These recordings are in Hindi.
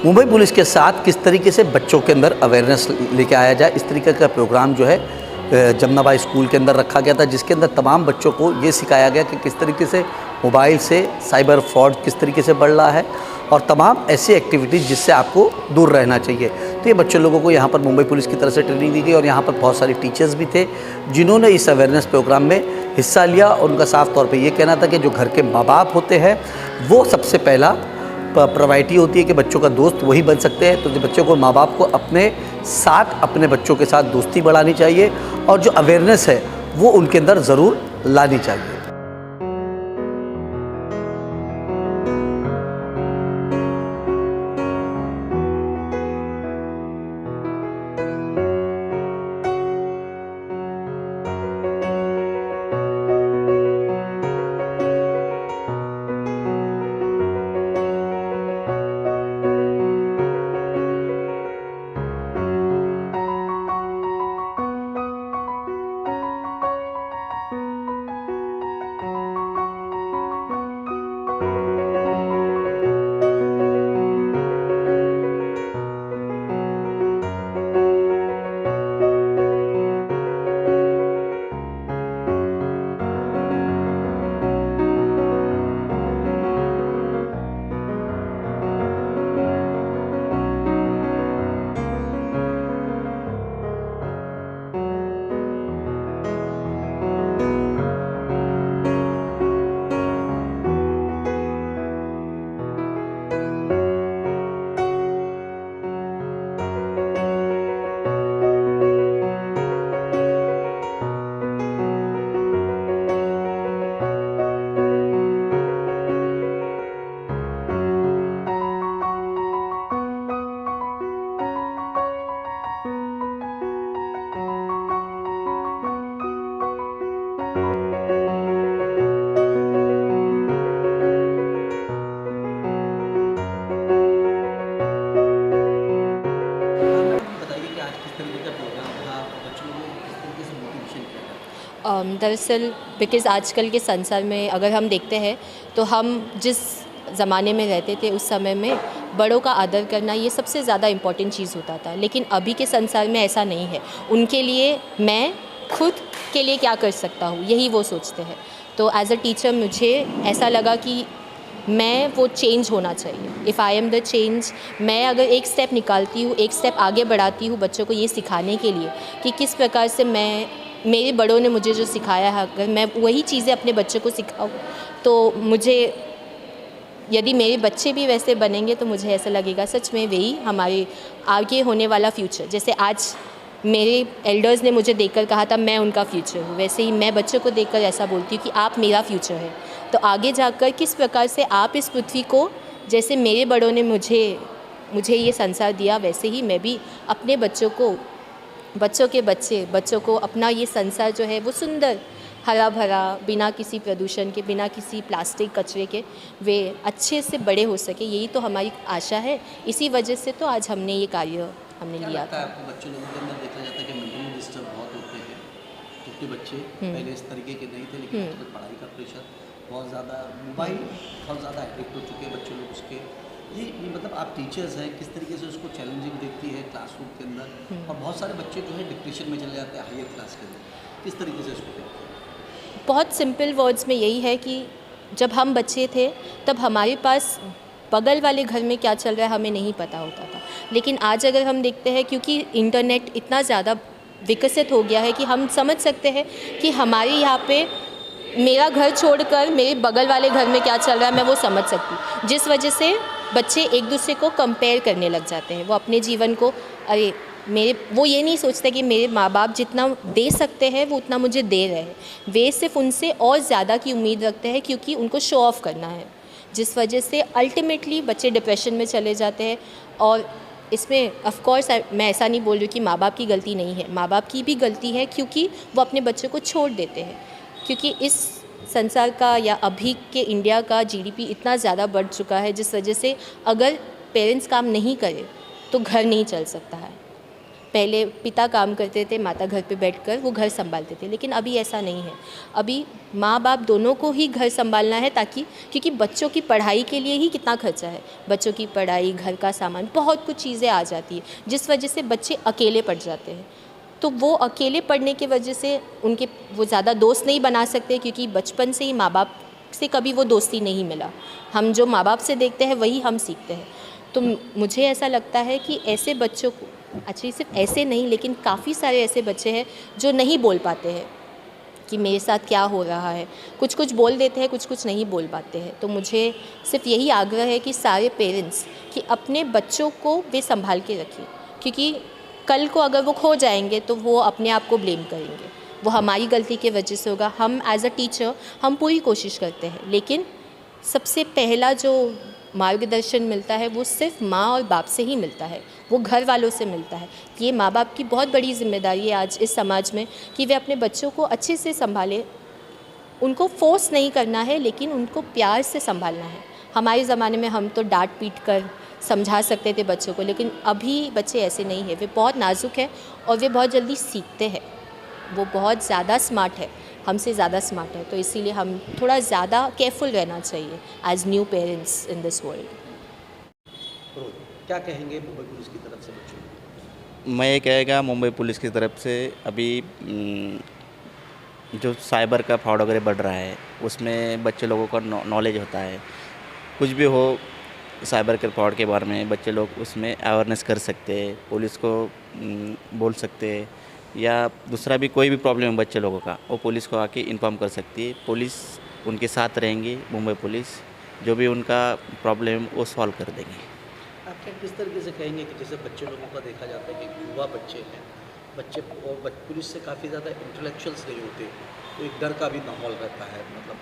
मुंबई पुलिस के साथ किस तरीके से बच्चों के अंदर अवेयरनेस लेके आया जाए, इस तरीके का प्रोग्राम जो है जमनाबाई स्कूल के अंदर रखा गया था, जिसके अंदर तमाम बच्चों को ये सिखाया गया कि किस तरीके से मोबाइल से साइबर फ्रॉड किस तरीके से बढ़ रहा है और तमाम ऐसी एक्टिविटीज़ जिससे आपको दूर रहना चाहिए। तो ये बच्चे लोगों को यहाँ पर मुंबई पुलिस की तरफ से ट्रेनिंग दी गई और यहाँ पर बहुत सारे टीचर्स भी थे जिन्होंने इस अवेयरनेस प्रोग्राम में हिस्सा लिया और उनका साफ तौर पे ये कहना था कि जो घर के माँ बाप होते हैं वो सबसे पहला प्रायोरिटी होती है कि बच्चों का दोस्त वही बन सकते हैं। तो जो बच्चों को माँ बाप को अपने साथ अपने बच्चों के साथ दोस्ती बढ़ानी चाहिए और जो अवेयरनेस है वो उनके अंदर ज़रूर लानी चाहिए। दरअसल बिकॉज़ आजकल के संसार में अगर हम देखते हैं तो हम जिस ज़माने में रहते थे उस समय में बड़ों का आदर करना ये सबसे ज़्यादा इम्पॉर्टेंट चीज़ होता था, लेकिन अभी के संसार में ऐसा नहीं है। उनके लिए मैं खुद के लिए क्या कर सकता हूँ यही वो सोचते हैं। तो एज़ अ टीचर मुझे ऐसा लगा कि मैं वो चेंज होना चाहिए। If I am the change, मैं अगर एक स्टेप निकालती हूँ, एक स्टेप आगे बढ़ाती हूँ बच्चों को ये सिखाने के लिए कि किस प्रकार से मेरे बड़ों ने मुझे जो सिखाया है अगर मैं वही चीज़ें अपने बच्चों को सिखाऊँ तो मुझे, यदि मेरे बच्चे भी वैसे बनेंगे तो मुझे ऐसा लगेगा सच में वही हमारे आगे होने वाला फ्यूचर। जैसे आज मेरे एल्डर्स ने मुझे देखकर कहा था मैं उनका फ्यूचर हूँ, वैसे ही मैं बच्चों को देखकर ऐसा बोलती हूँ कि आप मेरा फ्यूचर है। तो आगे जाकर किस प्रकार से आप इस पृथ्वी को, जैसे मेरे बड़ों ने मुझे ये संसार दिया, वैसे ही मैं भी अपने बच्चों को अपना ये संसार जो है वो सुंदर हरा भरा, बिना किसी प्रदूषण के, बिना किसी प्लास्टिक कचरे के वे अच्छे से बड़े हो सके, यही तो हमारी आशा है। इसी वजह से तो आज हमने ये कार्य लिया था। आपको बच्चों लोगों के अंदर देखा जाता है कि मेंटली डिस्टर्ब बहुत होते हैं, क्योंकि बच्चे पहले इस तरीके के नहीं थे, लेकिन आजकल पढ़ाई का प्रेशर बहुत ज़्यादा, मोबाइल बहुत ज़्यादा एडिक्ट हो चुके हैं बच्चे लोग उसके। ये मतलब आप टीचर्स हैं, किस तरीके से उसको चैलेंजिंग देखती है क्लासरूम के अंदर, और बहुत सारे बच्चे जो है डिप्रेशन में चले जाते हैं हायर क्लास के अंदर, किस तरीके से उसको देखते हैं? बहुत सिंपल वर्ड्स में यही है कि जब हम बच्चे थे तब हमारे पास बगल वाले घर में क्या चल रहा है हमें नहीं पता होता था, लेकिन आज अगर हम देखते हैं क्योंकि इंटरनेट इतना ज़्यादा विकसित हो गया है कि हम समझ सकते हैं कि हमारे यहाँ पे मेरा घर छोड़कर मेरे बगल वाले घर में क्या चल रहा है मैं वो समझ सकती हूँ, जिस वजह से बच्चे एक दूसरे को कंपेयर करने लग जाते हैं। वो अपने जीवन को, वो ये नहीं सोचते कि मेरे माँ बाप जितना दे सकते हैं वो उतना मुझे दे रहे हैं, वे सिर्फ उनसे और ज़्यादा की उम्मीद रखते हैं क्योंकि उनको शो ऑफ करना है, जिस वजह से अल्टीमेटली बच्चे डिप्रेशन में चले जाते हैं। और इसमें ऑफ कोर्स मैं ऐसा नहीं बोल रही कि माँ बाप की गलती नहीं है, माँ बाप की भी गलती है क्योंकि वो अपने बच्चों को छोड़ देते हैं, क्योंकि इस संसार का या अभी के इंडिया का जीडीपी इतना ज़्यादा बढ़ चुका है, जिस वजह से अगर पेरेंट्स काम नहीं करें तो घर नहीं चल सकता है। पहले पिता काम करते थे, माता घर पे बैठकर वो घर संभालते थे, लेकिन अभी ऐसा नहीं है। अभी माँ बाप दोनों को ही घर संभालना है, ताकि क्योंकि बच्चों की पढ़ाई के लिए ही कितना खर्चा है, बच्चों की पढ़ाई, घर का सामान, बहुत कुछ चीज़ें आ जाती है, जिस वजह से बच्चे अकेले पड़ जाते हैं। तो वो अकेले पढ़ने की वजह से उनके वो ज़्यादा दोस्त नहीं बना सकते, क्योंकि बचपन से ही माँ बाप से कभी वो दोस्ती नहीं मिला। हम जो माँ बाप से देखते हैं वही हम सीखते हैं। तो मुझे ऐसा लगता है कि ऐसे बच्चों को, अच्छा सिर्फ ऐसे नहीं लेकिन काफ़ी सारे ऐसे बच्चे हैं जो नहीं बोल पाते हैं कि मेरे साथ क्या हो रहा है, कुछ कुछ बोल देते हैं, कुछ कुछ नहीं बोल पाते हैं। तो मुझे सिर्फ यही आग्रह है कि सारे पेरेंट्स कि अपने बच्चों को वे संभाल के रखें, क्योंकि कल को अगर वो खो जाएंगे तो वो अपने आप को ब्लेम करेंगे, वो हमारी गलती की वजह से होगा। हम एज अ टीचर हम पूरी कोशिश करते हैं, लेकिन सबसे पहला जो मार्गदर्शन मिलता है वो सिर्फ माँ और बाप से ही मिलता है, वो घर वालों से मिलता है। ये माँ बाप की बहुत बड़ी जिम्मेदारी है आज इस समाज में कि वे अपने बच्चों को अच्छे से संभालें। उनको फोर्स नहीं करना है, लेकिन उनको प्यार से संभालना है। हमारे ज़माने में हम तो डांट पीट कर समझा सकते थे बच्चों को, लेकिन अभी बच्चे ऐसे नहीं हैं। वे बहुत नाजुक हैं और वे बहुत जल्दी सीखते हैं। वो बहुत ज़्यादा स्मार्ट है, हमसे ज़्यादा स्मार्ट है। तो इसीलिए हम थोड़ा ज़्यादा केयरफुल रहना चाहिए as new parents in this world. तो क्या कहेंगे मुंबई पुलिस की तरफ से बच्चों को? मैं ये कहेगा मुंबई पुलिस की तरफ से अभी जो साइबर का फ्रॉड वगैरह बढ़ रहा है उसमें बच्चे लोगों का नॉलेज होता है। कुछ भी हो साइबर के फ्रॉड के बारे में बच्चे लोग उसमें अवेयरनेस कर सकते हैं, पुलिस को बोल सकते हैं, या दूसरा भी कोई भी प्रॉब्लम है बच्चे लोगों का वो पुलिस को आके इन्फॉर्म कर सकती है। पुलिस उनके साथ रहेंगी, मुंबई पुलिस जो भी उनका प्रॉब्लम वो सॉल्व कर देंगे। आप क्या किस तरीके से कहेंगे कि जैसे बच्चे लोगों का देखा जाता है कि युवा बच्चे हैं, बच्चे और पुलिस से काफ़ी ज़्यादा इंटेलेक्चुअल्स नहीं होते, तो एक डर का भी माहौल रहता है, मतलब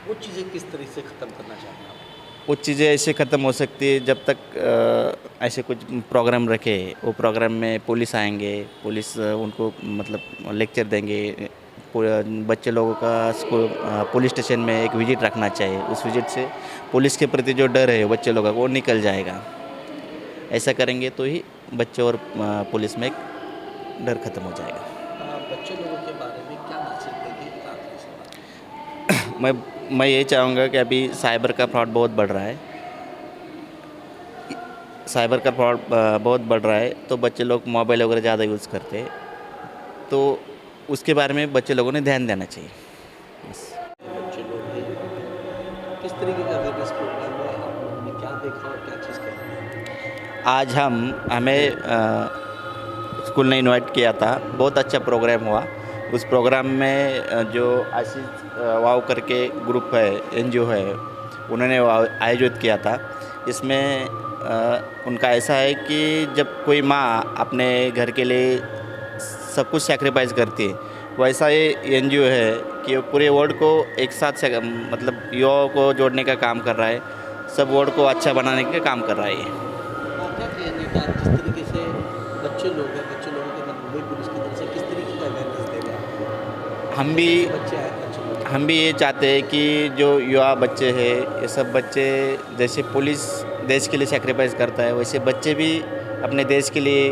वो चीज़ें किस तरीके से ख़त्म करना चाहेंगे आप? वो चीज़ें ऐसे ख़त्म हो सकती है जब तक ऐसे कुछ प्रोग्राम रखे, वो प्रोग्राम में पुलिस आएंगे, पुलिस उनको मतलब लेक्चर देंगे। बच्चे लोगों का स्कूल पुलिस स्टेशन में एक विजिट रखना चाहिए। उस विजिट से पुलिस के प्रति जो डर है बच्चे लोगों का वो निकल जाएगा। ऐसा करेंगे तो ही बच्चे और पुलिस में एक डर ख़त्म हो जाएगा। बच्चे लोगों के बारे में क्या मैसेज देंगे आखिरी सवाल? मैं ये चाहूँगा कि अभी साइबर का फ्रॉड बहुत बढ़ रहा है, साइबर का फ्रॉड बहुत बढ़ रहा है, तो बच्चे लोग मोबाइल वगैरह ज़्यादा यूज़ करते हैं, तो उसके बारे में बच्चे लोगों ने ध्यान देना चाहिए। बस। बच्चे लोग हैं, किस तरीके का अवेयरनेस प्रोग्राम है, आप लोगों ने क्या देखा और क्या चीज़ कही? आज हमें स्कूल ने इनवाइट किया था, बहुत अच्छा प्रोग्राम हुआ। उस प्रोग्राम में जो आशीष वाव करके ग्रुप है, एनजीओ है, उन्होंने आयोजित किया था। इसमें उनका ऐसा है कि जब कोई माँ अपने घर के लिए सब कुछ सैक्रिफाइस करती है, वैसा ये एनजीओ है कि वो पूरे वर्ल्ड को एक साथ मतलब युवाओं को जोड़ने का काम कर रहा है, सब वर्ल्ड को अच्छा बनाने का काम कर रहा है। क्या कहेंगे कि आप जिस तरीके से बच्चे लोग हैं, बच्चे लोगों के अंदर मुंबई पुलिस की तरफ से किस तरीके का अवेयरनेस देगा? हम भी ये चाहते हैं कि जो युवा बच्चे हैं, ये सब बच्चे जैसे पुलिस देश के लिए सैक्रिफाइस करता है, वैसे बच्चे भी अपने देश के लिए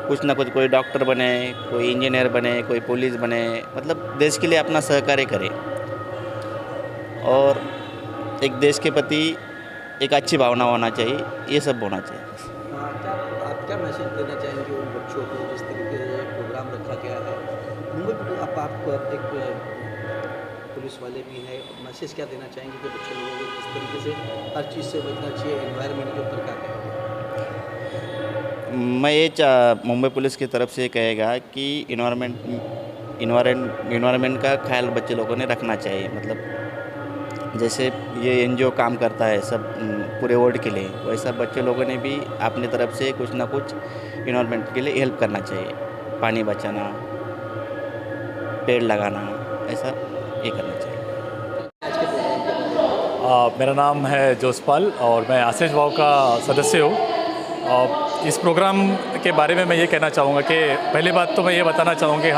कुछ ना कुछ, कोई डॉक्टर बने, कोई इंजीनियर बने, कोई पुलिस बने, मतलब देश के लिए अपना सहकार्य करें और एक देश के प्रति एक अच्छी भावना होना चाहिए, ये सब होना चाहिए। आप क्या मैसेज देना चाहेंगे उन बच्चों को जिस तरीके से प्रोग्राम रखा गया है मुंबई पुलिस? आप एक पुलिस वाले भी हैं, मैसेज क्या देना चाहेंगे कि बच्चे लोगों को किस तरीके से हर चीज़ से बचना चाहिए, एनवायरनमेंट के ऊपर क्या कहेंगे? मैं ये मुंबई पुलिस की तरफ से कहेगा कि इन्वायरमेंट का ख्याल बच्चे लोगों ने रखना चाहिए। मतलब जैसे ये एनजीओ काम करता है सब पूरे वर्ल्ड के लिए, वैसा बच्चे लोगों ने भी अपनी तरफ से कुछ ना कुछ इन्वायरमेंट के लिए हेल्प करना चाहिए। पानी बचाना, पेड़ लगाना, ऐसा ये करना चाहिए। मेरा नाम है जोसपाल और मैं आशीष वाव का सदस्य हूँ। इस प्रोग्राम के बारे में मैं ये कहना चाहूँगा कि पहली बात तो मैं ये बताना चाहूँगा कि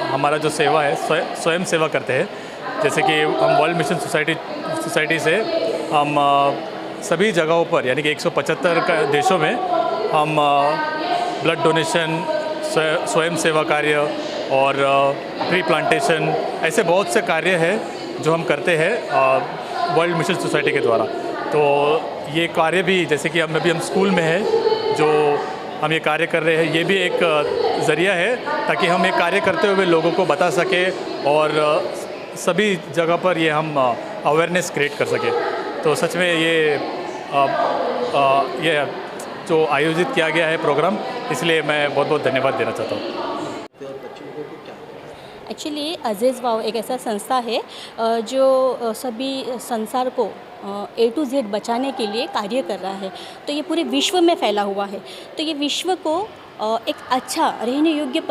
हमारा जो सेवा है स्वयं सेवा करते हैं। जैसे कि हम वर्ल्ड मिशन सोसाइटी से हम सभी जगहों पर यानी कि 175 देशों में हम ब्लड डोनेशन, स्वयं सेवा कार्य और ट्री प्लांटेशन, ऐसे बहुत से कार्य हैं जो हम करते हैं वर्ल्ड मिशन सोसाइटी के द्वारा। तो ये कार्य भी, जैसे कि अभी हम स्कूल में हैं, जो हम ये कार्य कर रहे हैं, ये भी एक ज़रिया है ताकि हम ये कार्य करते हुए लोगों को बता सकें और सभी जगह पर ये हम अवेयरनेस क्रिएट कर सकें। तो सच में ये जो आयोजित किया गया है प्रोग्राम, इसलिए मैं बहुत बहुत धन्यवाद देना चाहता हूँ। एक्चुअली अज़ीज़ वाव एक ऐसा संस्था है जो सभी संसार को A to Z बचाने के लिए कार्य कर रहा है। तो ये पूरे विश्व में फैला हुआ है। तो ये विश्व को एक अच्छा रहने योग्य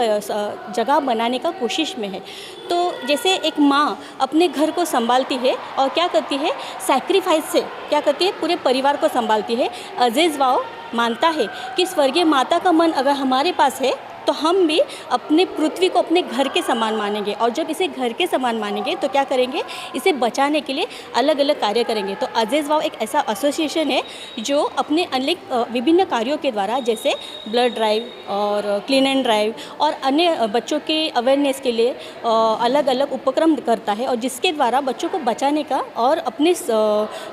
जगह बनाने का कोशिश में है। तो जैसे एक माँ अपने घर को संभालती है और क्या करती है, सैक्रिफाइस से क्या करती है, पूरे परिवार को संभालती है। अज़ीज़ वाव मानता है कि स्वर्गीय माता का मन अगर हमारे पास है तो हम भी अपने पृथ्वी को अपने घर के समान मानेंगे, और जब इसे घर के समान मानेंगे तो क्या करेंगे, इसे बचाने के लिए अलग अलग कार्य करेंगे। तो अज़ीज़ वाव एक ऐसा एसोसिएशन है जो अपने अनेक विभिन्न कार्यों के द्वारा, जैसे ब्लड ड्राइव और क्लीन एंड ड्राइव और अन्य बच्चों के अवेयरनेस के लिए अलग अलग उपक्रम करता है, और जिसके द्वारा बच्चों को बचाने का और अपने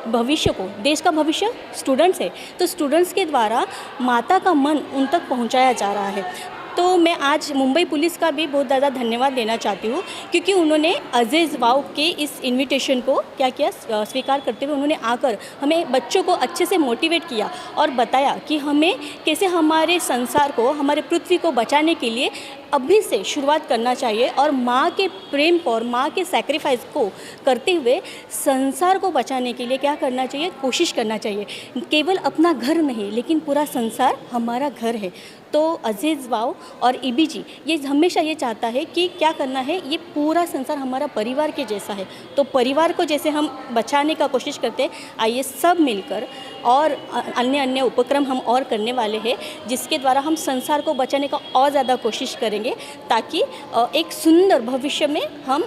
भविष्य को, देश का भविष्य स्टूडेंट्स है, तो स्टूडेंट्स के द्वारा माता का मन उन तक पहुँचाया जा रहा है। तो मैं आज मुंबई पुलिस का भी बहुत ज़्यादा धन्यवाद देना चाहती हूँ, क्योंकि उन्होंने अज़ीज़ वाव के इस इनविटेशन को क्या किया, स्वीकार करते हुए उन्होंने आकर हमें बच्चों को अच्छे से मोटिवेट किया और बताया कि हमें कैसे हमारे संसार को, हमारे पृथ्वी को बचाने के लिए अभी से शुरुआत करना चाहिए, और माँ के प्रेम को और माँ के सैक्रिफाइस को करते हुए संसार को बचाने के लिए क्या करना चाहिए, कोशिश करना चाहिए। केवल अपना घर नहीं, लेकिन पूरा संसार हमारा घर है। तो अज़ीज़ वाव और EBG ये हमेशा ये चाहता है कि क्या करना है, ये पूरा संसार हमारा परिवार के जैसा है। तो परिवार को जैसे हम बचाने का कोशिश करते हैं, आइए सब मिलकर और अन्य उपक्रम हम और करने वाले हैं, जिसके द्वारा हम संसार को बचाने का और ज़्यादा कोशिश करेंगे, ताकि एक सुंदर भविष्य में हम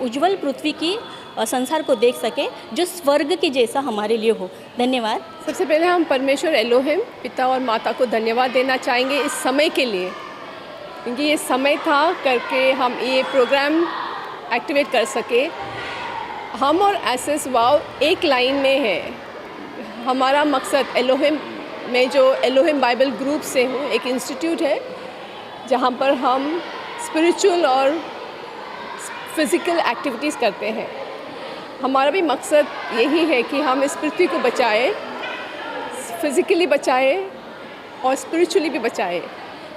उज्जवल पृथ्वी की संसार को देख सके, जो स्वर्ग के जैसा हमारे लिए हो। धन्यवाद। सबसे पहले हम परमेश्वर एलोहिम, पिता और माता को धन्यवाद देना चाहेंगे इस समय के लिए, क्योंकि ये समय था करके हम ये प्रोग्राम एक्टिवेट कर सके। हम और अज़ीज़ वाव एक लाइन में है। हमारा मकसद एलोहिम में, जो एलोहिम बाइबल ग्रुप से हूँ, एक इंस्टीट्यूट है जहाँ पर हम स्पिरिचुअल और फिज़िकल एक्टिविटीज़ करते हैं। हमारा भी मकसद यही है कि हम इस पृथ्वी को बचाएं, फिज़िकली बचाएं और स्पिरिचुअली भी बचाएं।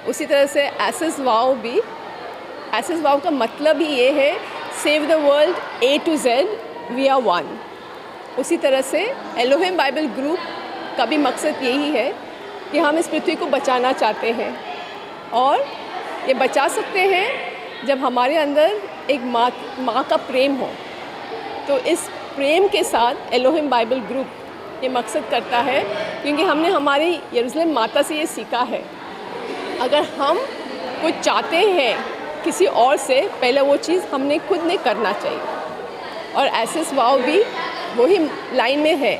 उसी तरह से अज़ीज़ वाव भी, अज़ीज़ वाव का मतलब ही ये है, save the world A to Z, we are one. उसी तरह से एलोहिम बाइबल ग्रुप का भी मकसद यही है कि हम इस पृथ्वी को बचाना चाहते हैं, और ये बचा सकते हैं जब हमारे अंदर एक माँ का प्रेम हो। तो इस प्रेम के साथ एलोहिम बाइबल ग्रुप ये मकसद करता है, क्योंकि हमने हमारी यरूशलेम माता से ये सीखा है, अगर हम कुछ चाहते हैं किसी और से, पहले वो चीज़ हमने खुद ने करना चाहिए। और अज़ीज़ वाव भी वही लाइन में है।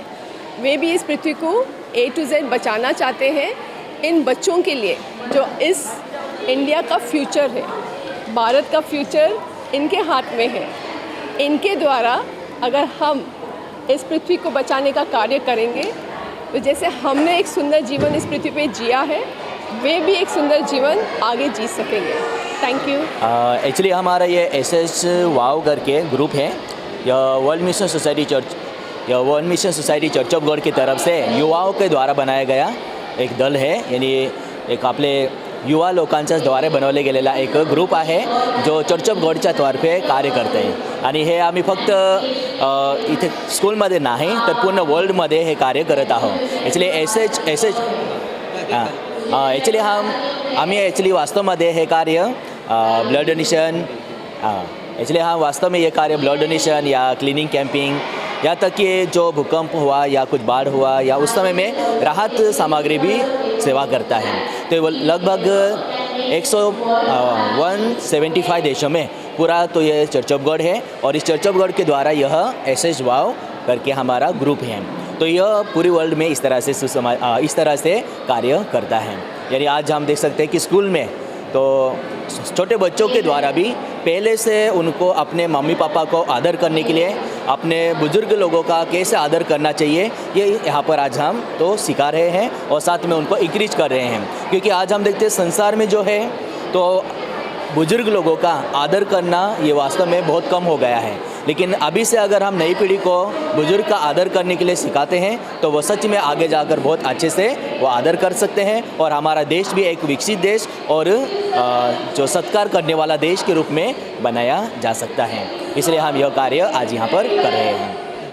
वे भी इस पृथ्वी को A to Z बचाना चाहते हैं, इन बच्चों के लिए जो इस इंडिया का फ्यूचर है, भारत का फ्यूचर इनके हाथ में है। इनके द्वारा अगर हम इस पृथ्वी को बचाने का कार्य करेंगे, तो जैसे हमने एक सुंदर जीवन इस पृथ्वी पे जिया है, वे भी एक सुंदर जीवन आगे जी सकेंगे। Thank you. एक्चुअली हमारा ये अज़ीज़ वाव करके ग्रुप है, यह world mission society church of God की तरफ से युवाओं के द्वारा बनाया गया एक दल है, यानी एक आपले युवा लोकांच्या द्वारे बनवले गेलेला एक ग्रुप आहे जो चर्च ऑफ गॉडच्या तर्फे कार्य करते आहे। आणि हे आम्ही फक्त इथे स्कूलमध्ये नाही तर पूर्ण वर्ल्डमध्ये हे कार्य करत आहोत। ॲक्च्युली आम्ही ॲक्च्युली वास्तवमध्ये हे कार्य ब्लड डोनेशन, एक्चुअली हाँ वास्तव में ये कार्य ब्लड डोनेशन या क्लीनिंग कैंपिंग, यहाँ तक कि जो भूकंप हुआ या कुछ बाढ़ हुआ या उस समय में राहत सामग्री भी सेवा करता है। तो लगभग 175 देशों में पूरा तो ये चर्च ऑफ गॉड है, और इस चर्च ऑफ गॉड के द्वारा यह अज़ीज़ वाव करके हमारा ग्रुप है। तो यह पूरी वर्ल्ड में इस तरह से कार्य करता है। यानी आज हम देख सकते हैं कि स्कूल में तो छोटे बच्चों के द्वारा भी पहले से उनको अपने मम्मी पापा को आदर करने के लिए, अपने बुजुर्ग लोगों का कैसे आदर करना चाहिए, ये यहाँ पर आज हम तो सिखा रहे हैं और साथ में उनको इंकरेज कर रहे हैं। क्योंकि आज हम देखते हैं संसार में जो है तो बुजुर्ग लोगों का आदर करना ये वास्तव में बहुत कम हो गया है। लेकिन अभी से अगर हम नई पीढ़ी को बुजुर्ग का आदर करने के लिए सिखाते हैं तो वो सच में आगे जाकर बहुत अच्छे से वो आदर कर सकते हैं और हमारा देश भी एक विकसित देश और जो सत्कार करने वाला देश के रूप में बनाया जा सकता है। इसलिए हम यह कार्य आज यहाँ पर कर रहे हैं।